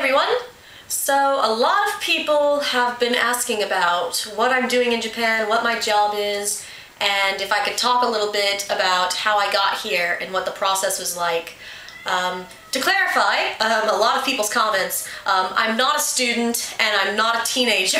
everyone! So a lot of people have been asking about what I'm doing in Japan, what my job is, and if I could talk a little bit about how I got here and what the process was like. To clarify, a lot of people's comments, I'm not a student and I'm not a teenager.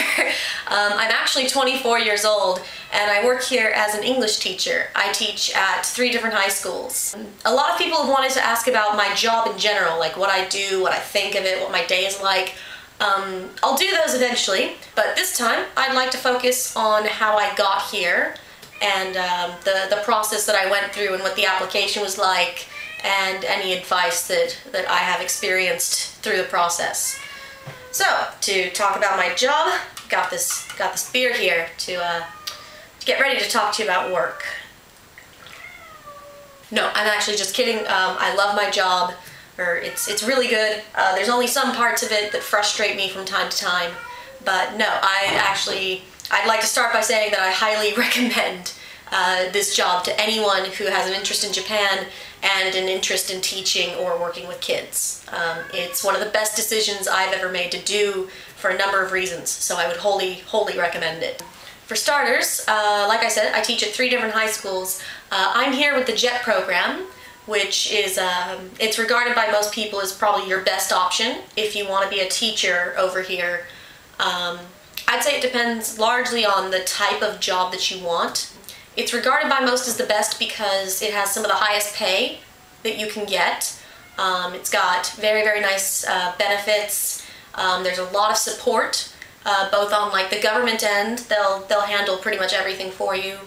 I'm actually 24 years old and I work here as an English teacher. I teach at 3 different high schools. A lot of people have wanted to ask about my job in general, like what I do, what I think of it, what my day is like. I'll do those eventually, but this time I'd like to focus on how I got here and the process that I went through and what the application was like, and any advice that I have experienced through the process. So, to talk about my job, got this beer here to get ready to talk to you about work. No, I'm actually just kidding. I love my job. It's really good. There's only some parts of it that frustrate me from time to time, but no, I'd like to start by saying that I highly recommend this job to anyone who has an interest in Japan and an interest in teaching or working with kids. It's one of the best decisions I've ever made to do for a number of reasons, so I would wholly recommend it. For starters, like I said, I teach at 3 different high schools. I'm here with the JET program, which is, it's regarded by most people as probably your best option if you want to be a teacher over here. I'd say it depends largely on the type of job that you want. It's regarded by most as the best because it has some of the highest pay that you can get. It's got very nice benefits. There's a lot of support, both on like the government end. They'll handle pretty much everything for you.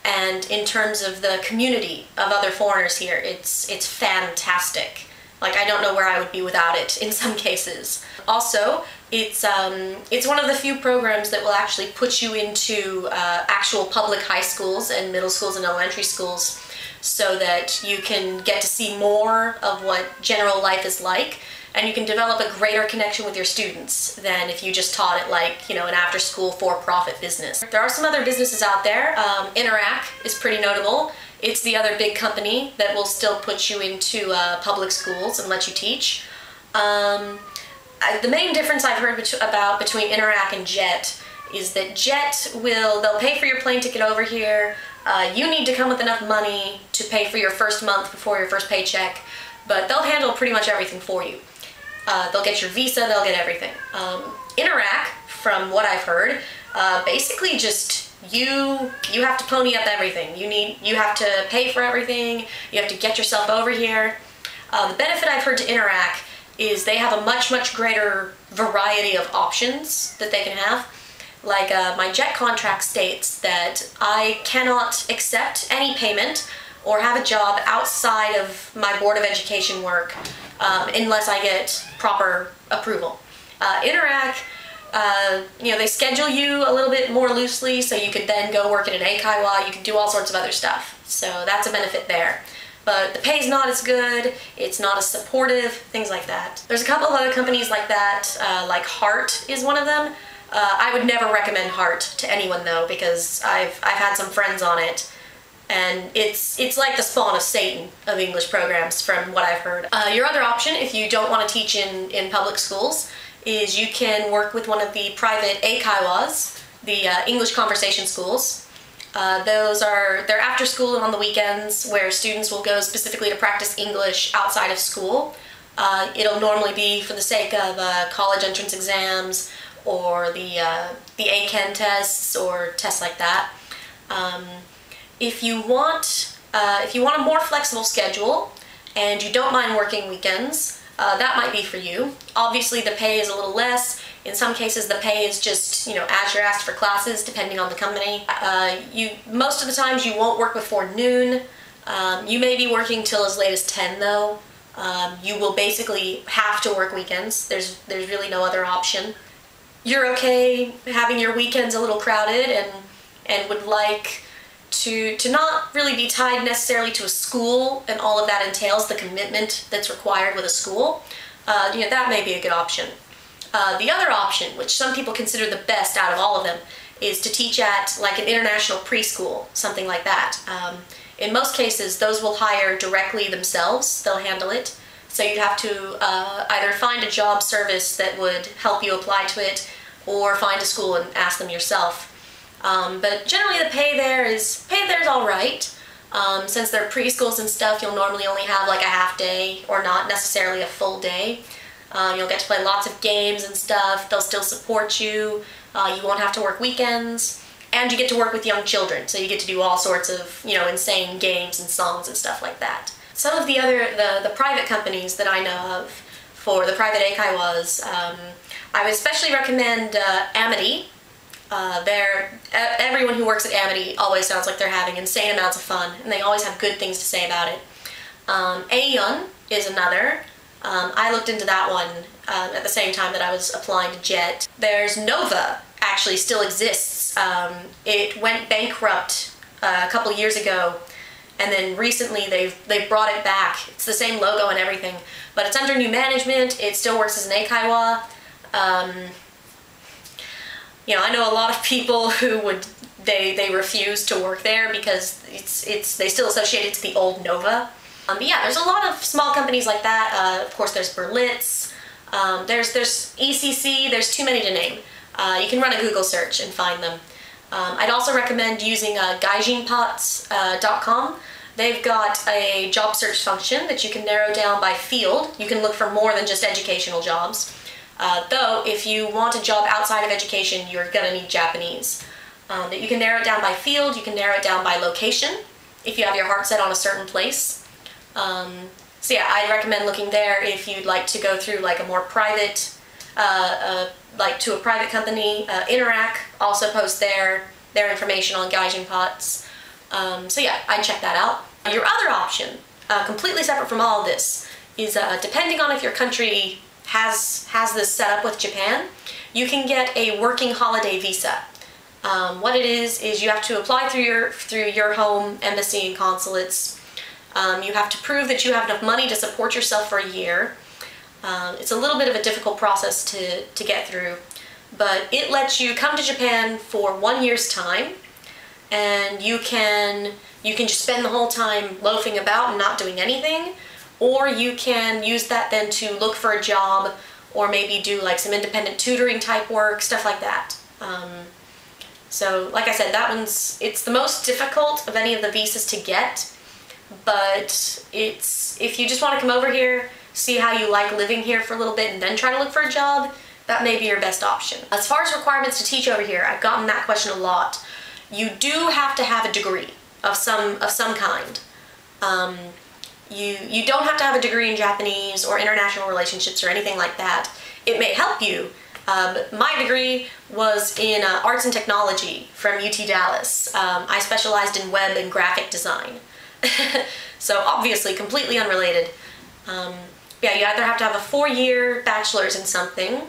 And in terms of the community of other foreigners here, it's fantastic. Like, I don't know where I would be without it in some cases. Also, it's one of the few programs that will actually put you into actual public high schools and middle schools and elementary schools so that you can get to see more of what general life is like, and you can develop a greater connection with your students than if you just taught it like, you know, an after-school for-profit business. There are some other businesses out there. Interac is pretty notable. It's the other big company that will still put you into public schools and let you teach. The main difference I've heard between Interac and JET is that JET they'll pay for your plane ticket over here. You need to come with enough money to pay for your first month before your first paycheck, but they'll handle pretty much everything for you. They'll get your visa, they'll get everything. Interac, from what I've heard, basically just you have to pony up everything. You have to pay for everything, you have to get yourself over here. The benefit I've heard to Interac is they have a much greater variety of options that they can have. Like my JET contract states that I cannot accept any payment or have a job outside of my Board of Education work unless I get proper approval. Interac, you know, they schedule you a little bit more loosely, so you could then go work at an eikaiwa, you can do all sorts of other stuff. So that's a benefit there. But the pay's not as good, it's not as supportive, things like that. There's a couple of other companies like that, like Heart is one of them. I would never recommend Heart to anyone though, because I've had some friends on it, and it's like the spawn of Satan of English programs from what I've heard. Your other option, if you don't want to teach in public schools, is you can work with one of the private eikaiwas, the English conversation schools. They're after school and on the weekends where students will go specifically to practice English outside of school. It'll normally be for the sake of college entrance exams or the ACAN tests or tests like that. If you want a more flexible schedule and you don't mind working weekends, that might be for you. Obviously the pay is a little less. In some cases the pay is just, you know, as you're asked for classes depending on the company. Most of the times you won't work before noon. You may be working till as late as 10 though. You will basically have to work weekends. There's really no other option. You're okay having your weekends a little crowded and would like to not really be tied necessarily to a school and all of that entails, the commitment that's required with a school, you know, that may be a good option. The other option, which some people consider the best out of all of them, is to teach at like an international preschool, something like that. In most cases, those will hire directly themselves, they'll handle it. So you'd have to either find a job service that would help you apply to it, or find a school and ask them yourself. But generally the pay there's all right. Since they're preschools and stuff, you'll normally only have like a half day or not necessarily a full day. You'll get to play lots of games and stuff. They'll still support you. You won't have to work weekends. And you get to work with young children, so you get to do all sorts of, insane games and songs and stuff like that. Some of the private companies that I know of for the private eikaiwas, I would especially recommend Amity. Everyone who works at Amity always sounds like they're having insane amounts of fun, and they always have good things to say about it. Aeon is another. I looked into that one at the same time that I was applying to JET. There's Nova, actually still exists. It went bankrupt a couple years ago, and then recently they've brought it back. It's the same logo and everything, but it's under new management. It still works as an eikaiwa. I know a lot of people who they refuse to work there because they still associate it to the old Nova. But yeah, there's a lot of small companies like that. Of course, there's Berlitz. There's ECC. There's too many to name. You can run a Google search and find them. I'd also recommend using gaijinpots.com. They've got a job search function that you can narrow down by field. You can look for more than just educational jobs. Though, if you want a job outside of education, you're gonna need Japanese. You can narrow it down by field. You can narrow it down by location if you have your heart set on a certain place. So yeah, I'd recommend looking there if you'd like to go through like a more private, like to a private company. Interac also posts their information on Gaijin Pots. So yeah, I'd check that out. Your other option, completely separate from all of this, is depending on if your country has this set up with Japan, you can get a working holiday visa. What it is you have to apply through your home embassy and consulates. You have to prove that you have enough money to support yourself for a year. It's a little bit of a difficult process to get through, but it lets you come to Japan for 1 year's time, and you can just spend the whole time loafing about and not doing anything, or you can use that then to look for a job, or maybe do like some independent tutoring type work, stuff like that. So like I said, it's the most difficult of any of the visas to get. But if you just want to come over here, see how you like living here for a little bit, and then try to look for a job, that may be your best option. As far as requirements to teach over here, I've gotten that question a lot. You do have to have a degree of some kind. You don't have to have a degree in Japanese or international relationships or anything like that. It may help you. My degree was in arts and technology from UT Dallas. I specialized in web and graphic design. So obviously completely unrelated. Yeah, you either have to have a 4-year bachelor's in something,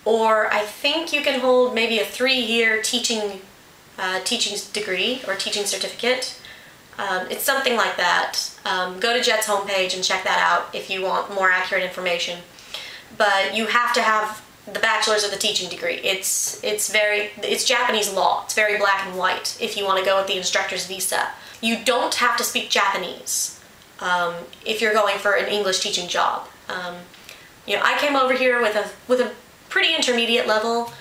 or I think you can hold maybe a 3-year teaching degree or teaching certificate. It's something like that. Go to JET's homepage and check that out if you want more accurate information. But you have to have the bachelor's or the teaching degree. It's Japanese law. It's very black and white if you want to go with the instructor's visa. You don't have to speak Japanese if you're going for an English teaching job. I came over here with a pretty intermediate level,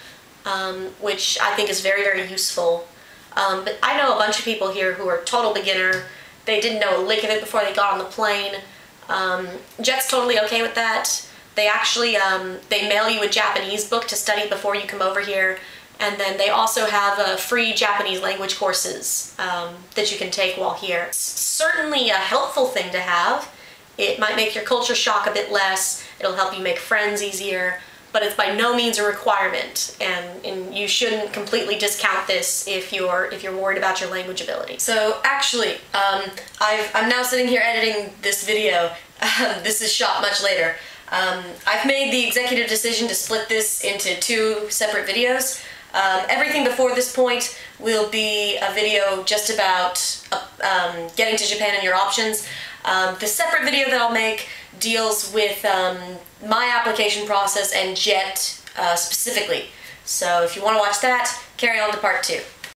which I think is very, very useful. But I know a bunch of people here who are total beginner. They didn't know a lick of it before they got on the plane. JET's totally okay with that. They actually they mail you a Japanese book to study before you come over here. And then they also have free Japanese language courses that you can take while here. It's certainly a helpful thing to have. It might make your culture shock a bit less. It'll help you make friends easier, but it's by no means a requirement. And you shouldn't completely discount this if you're worried about your language ability. So actually, I'm now sitting here editing this video. This is shot much later. I've made the executive decision to split this into 2 separate videos. Everything before this point will be a video just about getting to Japan and your options. The separate video that I'll make deals with my application process and JET specifically. So if you want to watch that, carry on to part 2.